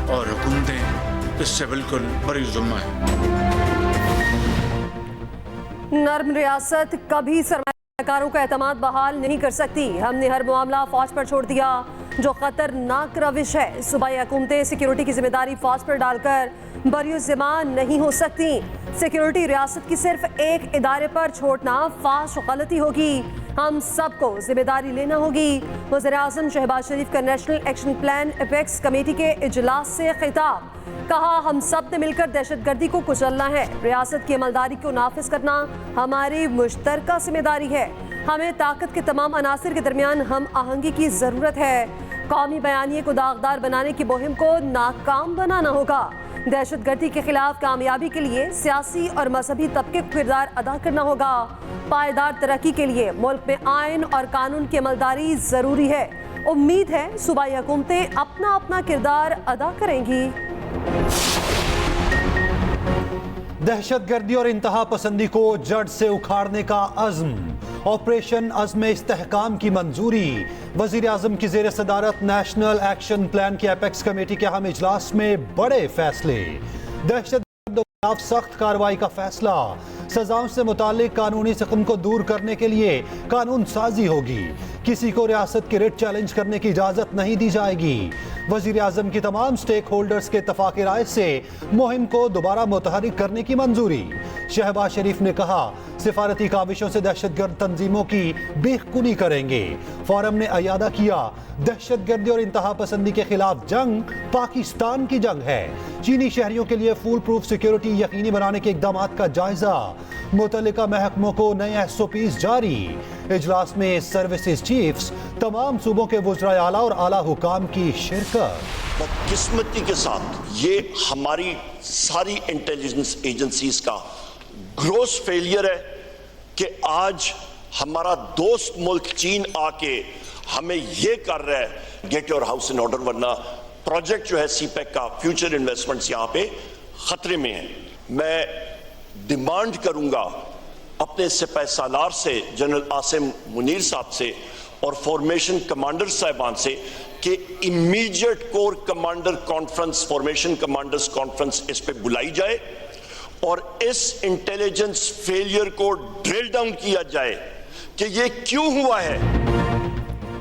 और हुकूमतें इससे बिल्कुल बरी जुम्मा है। नर्म रियासत कभी सरमायाकारों का एतमाद बहाल नहीं कर सकती। हमने हर मामला फौज पर छोड़ दिया, जो खतरनाक रविश है। सूबाई हुकूमतें सिक्योरिटी की जिम्मेदारी फौज पर डालकर बरियुज़्ज़िम्मा नहीं हो सकती। सिक्योरिटी रियासत की सिर्फ एक इदारे पर छोड़ना फाश गलती होगी। हम सबको जिम्मेदारी लेना होगी। वज़ीर-ए-आज़म शहबाज शरीफ का national action plan apex committee के इजलास से खिताब। कहा, हम सब ने मिलकर दहशतगर्दी को कुचलना है। रियासत की अमलदारी को नाफिज करना हमारी मुश्तरका जिम्मेदारी है। हमें ताकत के तमाम अनासर के दरमियान हम आहंगी की ज़रूरत है। कौमी बयानिए को दागदार बनाने की मुहिम को नाकाम बनाना होगा। दहशतगर्दी के खिलाफ कामयाबी के लिए सियासी और मजहबी तबके को किरदार अदा करना होगा। पायदार तरक्की के लिए मुल्क में आइन और कानून की अमलदारी ज़रूरी है। उम्मीद है सूबाई हुकूमतें अपना अपना किरदार अदा करेंगी। दहशतगर्दी और इंतहा पसंदी को जड़ से उखाड़ने का अज़्म। ऑपरेशन अज़्म इस्तेहकाम की मंजूरी। वज़ीर-ए-आज़म की ज़ेर सदारत नेशनल एक्शन प्लान की एपेक्स कमेटी के अहम इजलास में बड़े फैसले। दहशतगर्द के खिलाफ सख्त कार्रवाई का फैसला। सजाओं से मुतालिक कानूनी सिकम को दूर करने के लिए कानून साजी होगी। किसी को रियासत की रिट चैलेंज करने की इजाजत नहीं दी जाएगी। वज़ीर-ए-आज़म की तमाम स्टेक होल्डर्स के इत्तफ़ाक़ी राय से मुहिम को दोबारा मुतहरिक करने की मंजूरी। शहबाज शरीफ ने कहा, सिफारती काविशों से दहशतगर्द तंजीमों की बेखुनी करेंगे। फोरम ने अयादा किया, दहशतगर्दी और इंतहा पसंदी के खिलाफ जंग पाकिस्तान की जंग है। चीनी शहरियों के लिए फूल प्रूफ सिक्योरिटी यकीनी बनाने के इकदाम का जायजा। मुतल्लिका महकमों को नए SOPs जारी। इजलास में सर्विसेज चीफ्स, तमाम सूबों के वज़राए आला और आला हुकाम की शिरकत। बदकिस्मती के साथ ये हमारी सारी इंटेलिजेंस एजेंसीज का ग्रोस फेलियर है कि आज हमारा दोस्त मुल्क चीन आके हमें ये कर रहा है get your house in order, वरना प्रोजेक्ट जो है CPEC का फ्यूचर इन्वेस्टमेंट्स यहां पे खतरे में है। मैं डिमांड करूंगा अपने सिपाही सालार से, जनरल आसिम मुनीर साहब से और फॉर्मेशन कमांडर साहिबान से कि immediate core commander conference, formation commanders conference इस पे बुलाई जाए और इस इंटेलिजेंस फेलियर को ड्रिल डाउन किया जाए कि ये क्यों हुआ है।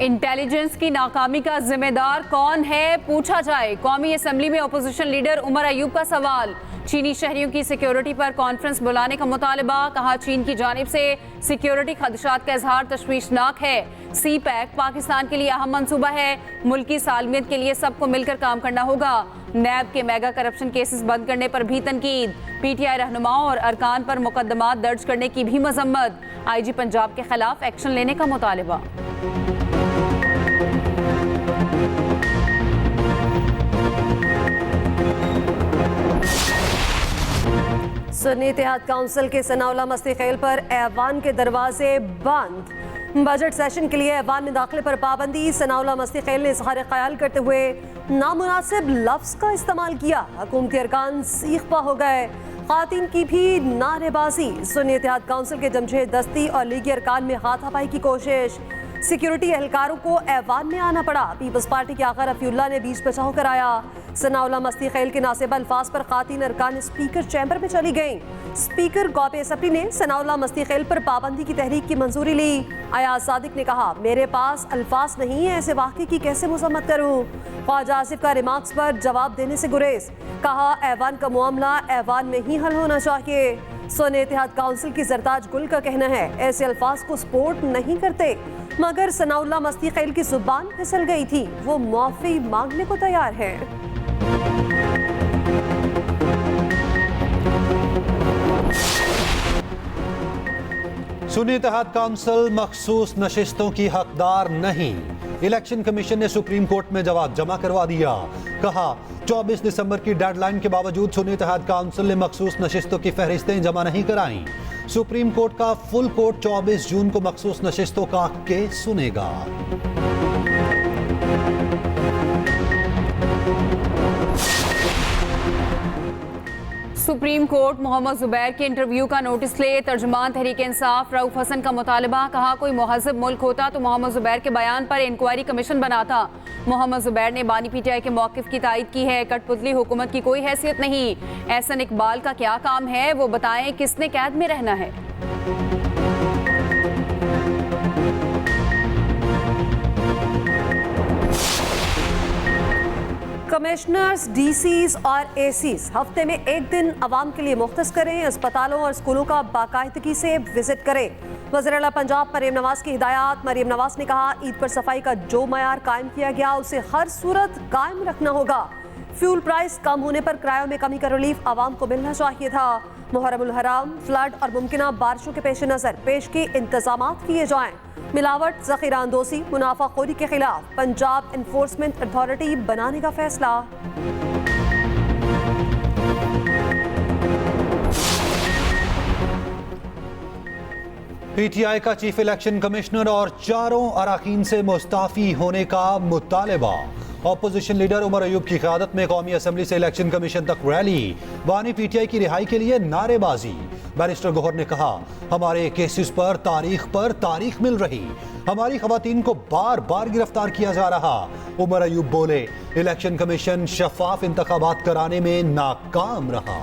इंटेलिजेंस की नाकामी का जिम्मेदार कौन है, पूछा जाए। कौमी असेंबली में अपोजिशन लीडर उमर अयूब का सवाल। चीनी शहरियों की सिक्योरिटी पर कॉन्फ्रेंस बुलाने का मुतालबा। कहा, चीन की जानिब से सिक्योरिटी खदशात का इजहार तशवीशनाक है। CPEC पाकिस्तान के लिए अहम मंसूबा है। मुल्की सालमियत के लिए सबको मिलकर काम करना होगा। नैब के मेगा करप्शन केसेस बंद करने पर भी तनकीद। PTI रहनुमाओं और अरकान पर मुकदमात दर्ज करने की भी मजम्मत। IG पंजाब के खिलाफ एक्शन लेने का मुतालबा। सुन्नी इत्तेहाद काउंसिल के सनाउल्लाह मस्ती खेल पर ऐवान के दरवाजे बंद। बजट सेशन के लिए ऐवान में दाखिले पर पाबंदी। सनाउल्लाह मस्ती खेल ने इज़हार ख्याल करते हुए नामुनासिब लफ्ज़ का इस्तेमाल किया। हुकूमती अरकान सीखपा हो गए। खातिन की भी नारेबाजी। सुन्नी इत्तेहाद काउंसिल के जमशेद दस्ती और लीगी अरकान में हाथापाई की कोशिश। सिक्योरिटी एहलकारों को ऐवान में आना पड़ा। पीपल्स पार्टी के आखिर रफीउल्लाह ने बीच बचाव कराया। सनाउल्लाह मस्ती खेल के नासिब अल्फाज पर खातिन अरकान स्पीकर चैम्बर में चली गईं। स्पीकर गौपे सप्री ने सनाउल्लाह मस्ती खेल पर पाबंदी की तहरीक की मंजूरी ली। अयाज सादिक ने कहा, मेरे पास अल्फाज नहीं है, ऐसे वाक़े की कैसे मजम्मत करूँ। ख्वाजा आसिफ का रिमार्क्स पर जवाब देने से गुरेज। कहा, ऐवान का मामला ऐवान में ही हल होना चाहिए। सुन्नी इत्तेहाद काउंसिल की जरताज गुल का कहना है, ऐसे अल्फाज को सपोर्ट नहीं करते, मगर सनाउल्लाह मस्ती खेल की जुबान फिसल गई थी। वो माफी मांगने को तैयार है। सुन्नी इत्तेहाद काउंसिल मखसूस नशिस्तों की हकदार नहीं। इलेक्शन कमीशन ने सुप्रीम कोर्ट में जवाब जमा करवा दिया। कहा, 24 दिसंबर की डेडलाइन के बावजूद सुन्नी इत्तेहाद काउंसिल ने मखसूस नशिस्तों की फहरिस्तें जमा नहीं कराईं। सुप्रीम कोर्ट का फुल कोर्ट 24 जून को मखसूस नशिस्तों का केस सुनेगा। सुप्रीम कोर्ट मोहम्मद जुबैर के इंटरव्यू का नोटिस ले। तर्जुमान तहरीक इंसाफ रऊफ हसन का मुतालबा। कहा कोई मुहज़्ज़ब मुल्क होता तो मोहम्मद जुबैर के बयान पर इंक्वायरी कमीशन बनाता। मोहम्मद जुबैर ने बानी पीटीआई के मौक़िफ़ की तायद की है। कठपुतली हुकूमत की कोई हैसियत नहीं। एहसन इकबाल का क्या काम है, वो बताएं, किसने कैद में रहना है। कमिश्नर्स, डीसीज और एसीज हफ्ते में एक दिन आवाम के लिए मुख्तस करें। अस्पतालों और स्कूलों का बाकायदगी से विजिट करें। वज़ीर आला पंजाब मरीम नवाज की हिदायत। मरीम नवाज ने कहा ईद पर सफाई का जो मयार कायम किया गया उसे हर सूरत कायम रखना होगा। फ्यूल प्राइस कम होने पर किरायों में कमी का रिलीफ आवाम को मिलना चाहिए था। मुहर्रमुल हराम, फ्लड और मुमकिना बारिशों के पेश नज़र पेशगी इंतजामात किए जाएं। मिलावट, ज़ख़ीरा अंदोज़ी, मुनाफाखोरी के खिलाफ पंजाब एनफोर्समेंट अथॉरिटी बनाने का फैसला। पीटीआई का चीफ इलेक्शन कमिश्नर और चारों अराकीन से मुस्ताफी होने का मुतालबा। ऑपोजिशन लीडर उमर अयूब की क़यादत में कौमी असम्बली से इलेक्शन कमीशन तक रैली। बानी पीटीआई की रिहाई के लिए नारेबाजी। बैरिस्टर गौहर ने कहा हमारे केसेस पर तारीख मिल रही, हमारी खवातीन को बार बार गिरफ्तार किया जा रहा। उमर अयूब बोले इलेक्शन कमीशन शफाफ इंतखाबात कराने में नाकाम रहा।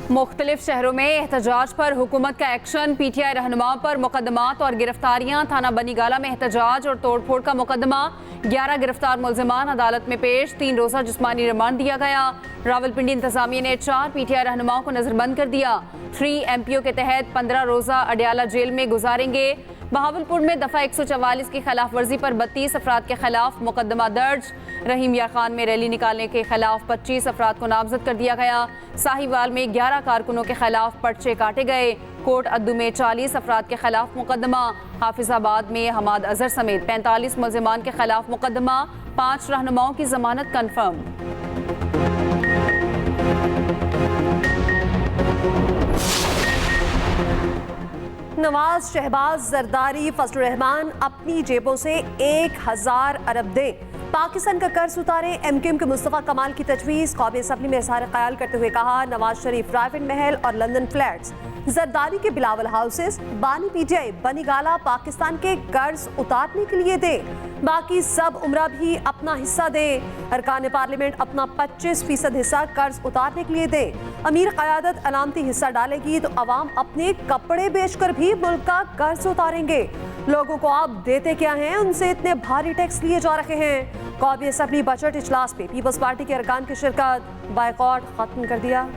मुख्तलिफ शहरों में एहतजाज पर हुकूमत का एक्शन। पीटीआई रहनुमाओं पर मुकदमात और गिरफ्तारियां। थाना बनीगाला में एहतजाज और तोड़फोड़ का मुकदमा। 11 गिरफ्तार मुल्जिमान अदालत में पेश। 3 रोज़ा जिस्मानी रिमांड दिया गया। रावलपिंडी इंतजामिया ने 4 पीटीआई रहनुमाओं को नजरबंद कर दिया। 3 MPO के तहत 15 रोज़ा अडयाला जेल में गुजारेंगे। बहावलपुर में दफ़ा 144 की खिलाफ वर्जी पर 32 अफराद के खिलाफ मुकदमा दर्ज। रहीम यार खान में रैली निकालने के खिलाफ 25 अफराद को नामजद कर दिया गया। साहिवाल में 11 कारकुनों के खिलाफ पर्चे काटे गए। कोट अद्दू में 40 अफराद के खिलाफ मुकदमा। हाफिजाबाद में हमाद अजहर समेत 45 मुल्जिमान के खिलाफ मुकदमा। 5 रहनुमाओं की जमानत कन्फर्म। नवाज, शहबाज, जरदारी, फजलुर रहमान अपनी जेबों से 1000 अरब दें। पाकिस्तान का कर्ज उतारे। MQM के मुस्तफा कमाल की तजवीज़। कौमी असम्बली में इज़हार ख्याल करते हुए कहा नवाज शरीफ प्राइवेट महल और लंदन फ्लैट्स, जरदारी के बिलावल हाउसेस, बानी पीटीआई बनीगाला पाकिस्तान के कर्ज उतारने के लिए दे। बाकी सब उमरा भी अपना हिस्सा दे। अरकान पार्लियामेंट अपना 25% हिस्सा कर्ज उतारने के लिए दे। अमीर क़यादत अलामती हिस्सा डालेगी तो अवाम अपने कपड़े बेचकर भी मुल्क का कर्ज उतारेंगे। लोगों को आप देते क्या हैं, उनसे इतने भारी टैक्स लिए जा रहे हैं। कौमी असम्बली बजट इजलास पे पीपल्स पार्टी के अरकान की शिरकत। बायकॉट खत्म कर दिया।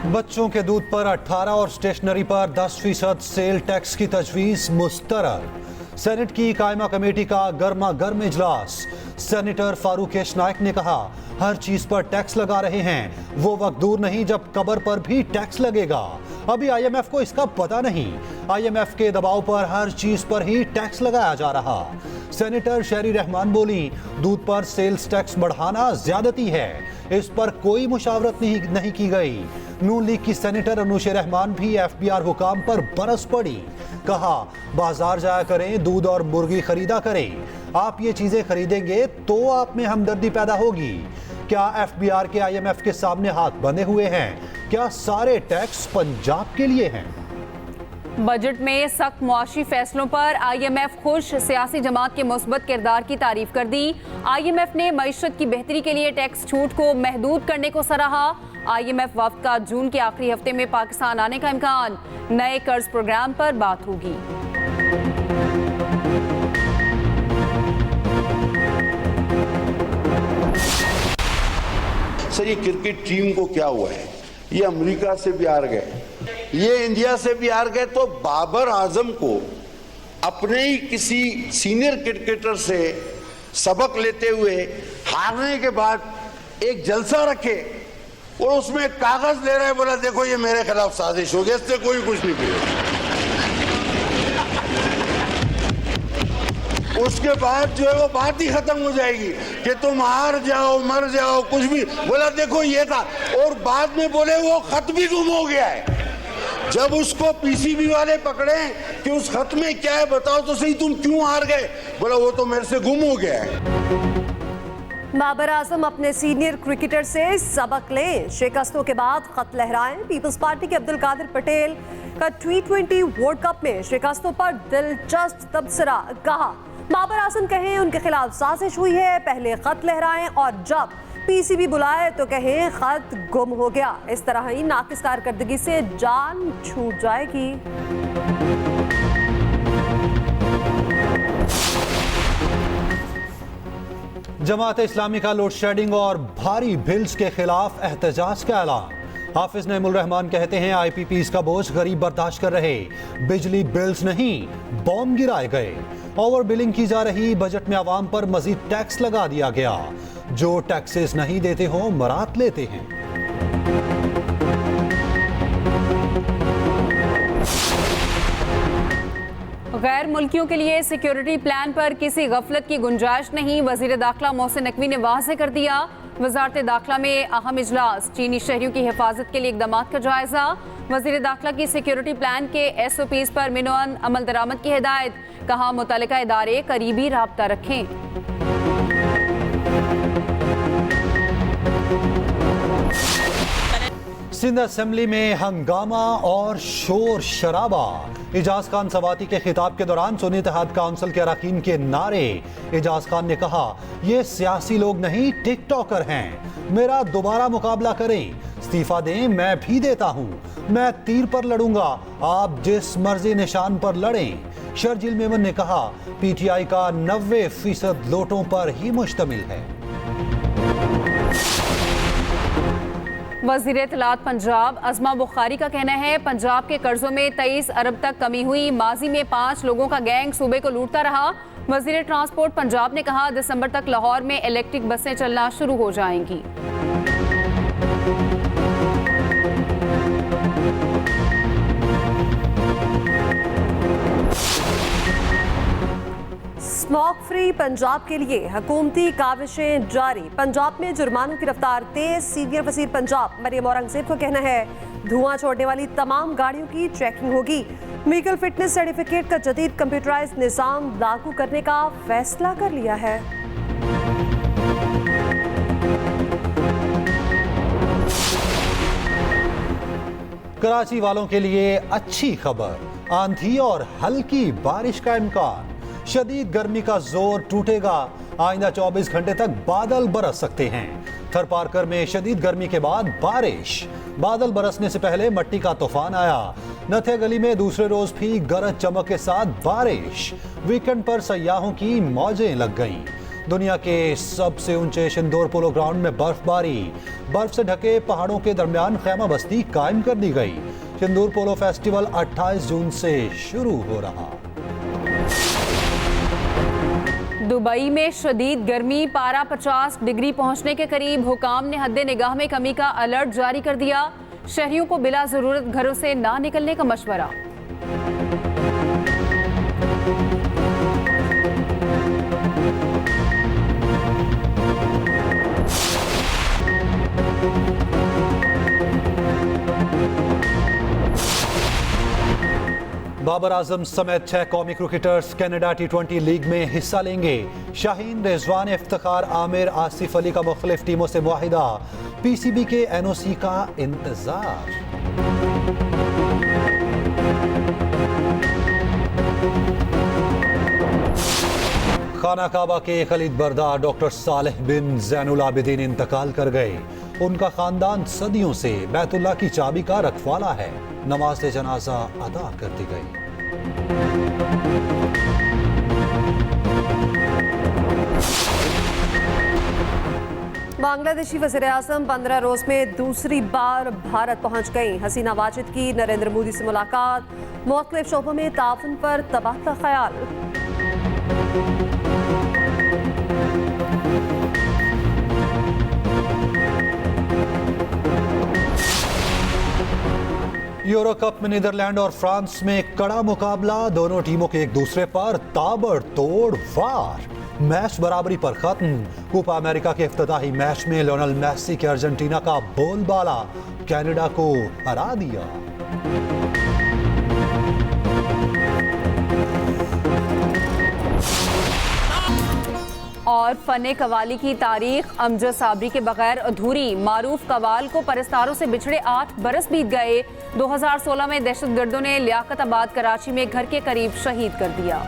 बच्चों के दूध पर 18 और स्टेशनरी पर 10% सेल टैक्स की तजवीज़ मुस्तरद। सेनेट की कायमा कमेटी का गर्मा गर्म इजलास। सेनेटर फारूक नाइक ने कहा हर चीज पर टैक्स लगा रहे हैं, वो वक्त दूर नहीं जब कबर पर भी टैक्स लगेगा। अभी IMF को इसका पता नहीं। IMF के दबाव पर हर चीज पर ही टैक्स लगाया जा रहा। सेनेटर शहरी रहमान बोली दूध पर सेल्स टैक्स बढ़ाना ज्यादती है, इस पर कोई मुशावरत नहीं की गई। नून लीग की सेनेटर अनुशे रहमान भी FBR हुकाम पर बरस पड़ी। कहा बाजार जाया करें, दूध और मुर्गी खरीदा करें। आप ये चीजें खरीदेंगे तो आप में हमदर्दी पैदा होगी। क्या FBR के IMF के सामने हाथ बंधे हुए हैं? क्या सारे टैक्स पंजाब के लिए हैं? बजट में सख्त मुआशी फैसलों पर IMF खुश। सियासी जमात के मुस्बत किरदार की तारीफ कर दी। IMF ने मईशत की बेहतरी के लिए टैक्स छूट को महदूद करने को सराहा। IMF वफ्द का जून के आखिरी हफ्ते में पाकिस्तान आने का इम्कान। नए कर्ज प्रोग्राम पर बात होगी। सर ये क्रिकेट टीम को क्या हुआ है? ये अमेरिका से भी हार गए, ये इंडिया से भी हार गए, तो बाबर आजम को अपने ही किसी सीनियर क्रिकेटर से सबक लेते हुए हारने के बाद एक जलसा रखे और उसमें कागज ले रहे, बोला देखो ये मेरे खिलाफ साजिश हो गई, इससे कोई कुछ नहीं किया। उसके बाद जो है वो बात ही खत्म हो जाएगी कि तुम हार जाओ, मर जाओ, कुछ भी। बोला देखो ये था, और बाद में बोले वो खत भी गुम हो गया है। जब उसको पीसीबी वाले पकड़े कि उस खत में क्या है बताओ तो सही, तुम क्यों हार गए, बोला वो तो मेरे से गुम हो गया है। बाबर आजम अपने सीनियर क्रिकेटर से सबक लें, शिकस्तों के बाद खत लहराएं। पीपल्स पार्टी के अब्दुल कादिर पटेल का T20 वर्ल्ड कप में शिकस्तों पर दिलचस्प तबसरा, कहा बाबर आजम कहें उनके खिलाफ साजिश हुई है, पहले खत लहराएं और जब पीसीबी बुलाए तो कहें खत गुम हो गया। इस तरह ही नाकिस कारकर्दगी से जान छूट जाएगी। जमात इस्लामी का लोड शेडिंग और भारी बिल्स के खिलाफ एहतजाज का ऐलान। हाफिज नईमुल रहमान कहते हैं IPPs का बोझ गरीब बर्दाश्त कर रहे, बिजली बिल्स नहीं बॉम्ब गिराए गए। ओवर बिलिंग की जा रही, बजट में आवाम पर मजीद टैक्स लगा दिया गया। जो टैक्सेस नहीं देते हो मरात लेते हैं। गैर मुल्कियों के लिए सिक्योरिटी प्लान पर किसी गफलत की गुंजाइश नहीं, वजीर दाखिला मोहसिन नकवी ने वाज़ेह कर दिया। वजारत दाखिला में अहम इजलास, चीनी शहरियों की हिफाजत के लिए इकदाम का जायजा। वजीर दाखिला की सिक्योरिटी प्लान के SOPs पर मिनोअन अमल दरामद की हिदायत, कहा मुतल्लिका इदारे करीबी राब्ता रखें। सिंध असेंबली में हंगामा और शोर शराबा। एजाज खान सवाती के खिताब के दौरान सुन्नी इत्तेहाद काउंसिल के अरकान के नारे। एजाज खान ने कहा ये सियासी लोग नहीं टिकटॉकर हैं, मेरा दोबारा मुकाबला करें, इस्तीफा दें मैं भी देता हूं, मैं तीर पर लड़ूंगा, आप जिस मर्जी निशान पर लड़ें। शर्जील मेमन ने कहा PTI का 90% लोटों पर ही मुश्तमिल है। वज़ीर इत्तलात पंजाब अज़मा बुखारी का कहना है पंजाब के कर्जों में 23 अरब तक कमी हुई, माजी में 5 लोगों का गैंग सूबे को लूटता रहा। वज़ीर ट्रांसपोर्ट पंजाब ने कहा दिसंबर तक लाहौर में इलेक्ट्रिक बसें चलना शुरू हो जाएंगी। स्मोक फ्री पंजाब के लिए हुकूमती काविशें जारी, पंजाब में जुर्मानों की रफ्तार तेज। सीनियर वज़ीर पंजाब मरियम औरंगज़ेब का कहना है धुआं छोड़ने वाली तमाम गाड़ियों की चेकिंग होगी। व्हीकल फिटनेस सर्टिफिकेट का जदीद कंप्यूटराइज्ड निज़ाम लागू करने का फैसला कर लिया है। कराची वालों के लिए अच्छी खबर, आंधी और हल्की बारिश का इम्कान। शदीद गर्मी का जोर टूटेगा, आइंदा 24 घंटे तक बादल बरस सकते हैं। थर पार्कर में शदीद गर्मी के बाद बारिश, बादल बरसने से पहले मट्टी का तूफान आया। नथिया गली में दूसरे रोज भी गरज चमक के साथ बारिश। वीकेंड पर सयाहों की मौजें लग गईं। दुनिया के सबसे ऊंचे शिंदोर पोलो ग्राउंड में बर्फबारी, बर्फ से ढके पहाड़ों के दरमियान खैमा बस्ती कायम कर दी गई। शिंदोर पोलो फेस्टिवल 28 जून से शुरू हो रहा। दुबई में शदीद गर्मी, पारा 50 डिग्री पहुंचने के करीब। हुकाम ने हद्दे निगाह में कमी का अलर्ट जारी कर दिया। शहरियों को बिला जरूरत घरों से ना निकलने का मशवरा। बाबर आजम समेत 6 कौमी क्रिकेटर्स कनाडा T20 लीग में हिस्सा लेंगे। शाहीन, रिजवान, इफ्तिखार, आमिर, आसिफ अली का मुख्तलिफ टीमों से मुआहिदा। PCB के NOC का इंतजार। खाना काबा के खलीद बरदार डॉक्टर सालेह बिन जैनुल आबिदीन इंतकाल कर गए। उनका खानदान सदियों से बैतुल्लाह की चाबी का रखवाला है। नमाज जनाजा अदा कर दी गई। बांग्लादेशी वज़ीर आज़म 15 रोज में दूसरी बार भारत पहुंच गई। हसीना वाजिद की नरेंद्र मोदी से मुलाकात, मुख्तलिफ शोबों में ताउन पर तबादला ख्याल। यूरो कप में नीदरलैंड और फ्रांस में कड़ा मुकाबला, दोनों टीमों के एक दूसरे पर ताबड़तोड़ वार। मैच बराबरी पर खत्म। कोपा अमेरिका के इफ्तिताही मैच में लियोनेल मेसी के अर्जेंटीना का बोलबाला कनाडा को हरा दिया। और फने कवाली की तारीख अमजद साबरी के बगैर अधूरी। मारूफ कवाल को परस्तारों से बिछड़े 8 बरस बीत गए। 2016 में दहशतगर्दों ने लियाकत आबाद कराची में घर के करीब शहीद कर दिया।